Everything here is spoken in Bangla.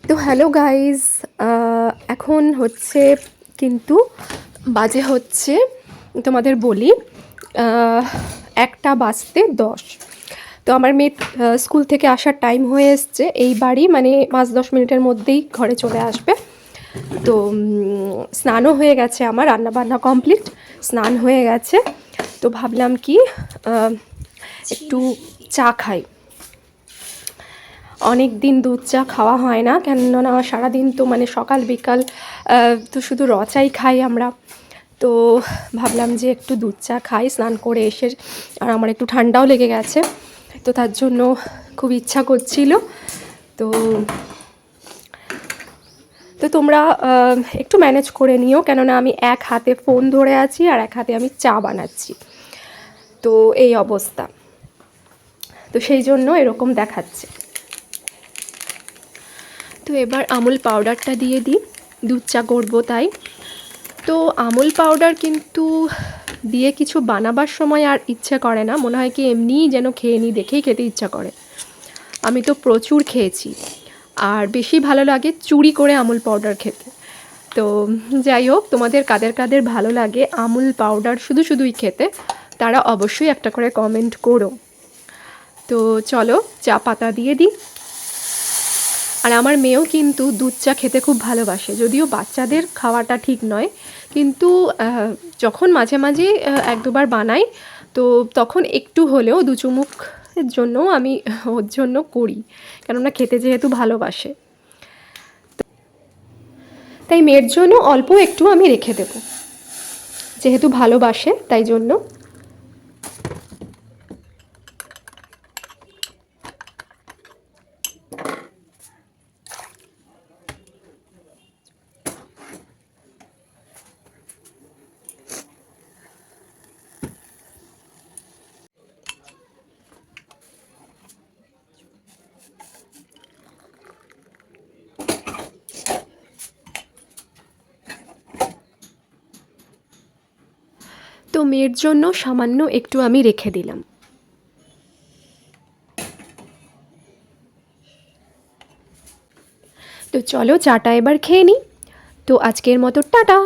তো হ্যালো গাইজ, এখন হচ্ছে কিন্তু বাজে হচ্ছে তোমাদের বলি 1:10। তো আমার মেয়ে স্কুল থেকে আসার টাইম হয়ে এসছে, এই বাড়ি মানে 5-10 মিনিটের মধ্যেই ঘরে চলে আসবে। তো স্নানও হয়ে গেছে, আমার রান্নাবান্না কমপ্লিট, স্নান হয়ে গেছে। তো ভাবলাম কি একটু চা খাই। অনেক দিন দুধ চা খাওয়া হয় না, কেননা সারাদিন তো মানে সকাল বিকাল তো শুধু চাই খাই আমরা। তো ভাবলাম যে একটু দুধ চা খাই স্নান করে এসে, আর আমার একটু ঠান্ডাও লেগে গেছে, তো তার জন্য খুব ইচ্ছা করছিল। তো তো তোমরা একটু ম্যানেজ করে নিও, কেননা আমি এক হাতে ফোন ধরে আছি আর এক হাতে আমি চা বানাচ্ছি, তো এই অবস্থা। তো সেই জন্য এরকম দেখাচ্ছে। তো এবার আমুল পাউডারটা দিয়ে দিই, দুধ চা করবো তাই। তো আমুল পাউডার কিন্তু দিয়ে কিছু বানাবার সময় আর ইচ্ছে করে না, মনে হয় কি এমনিই যেন খেয়ে নিই, দেখেই খেতে ইচ্ছা করে। আমি তো প্রচুর খেয়েছি, আর বেশি ভালো লাগে চুরি করে আমুল পাউডার খেতে। তো যাই হোক, তোমাদের কাদের কাদের ভালো লাগে আমুল পাউডার শুধু শুধুই খেতে, তারা অবশ্যই একটা করে কমেন্ট করো। তো চলো চা পাতা দিয়ে দিই। আর আমার মেয়েও কিন্তু দুধ চা খেতে খুব ভালোবাসে, যদিও বাচ্চাদের খাওয়াটা ঠিক নয়, কিন্তু যখন মাঝে মাঝে 1-2বার বানাই, তো তখন একটু হলেও 2 চুমুকের জন্যও আমি ওর জন্য করি, কেননা খেতে যেহেতু ভালোবাসে। তাই মেয়ের জন্য অল্প একটু আমি রেখে দেব, যেহেতু ভালোবাসে তাই জন্য। তো মেয়ের জন্য সামান্য একটু আমি রেখে দিলাম। তো চলো চাটা এবার খেয়ে নিই। তো আজকের মতো টাটা।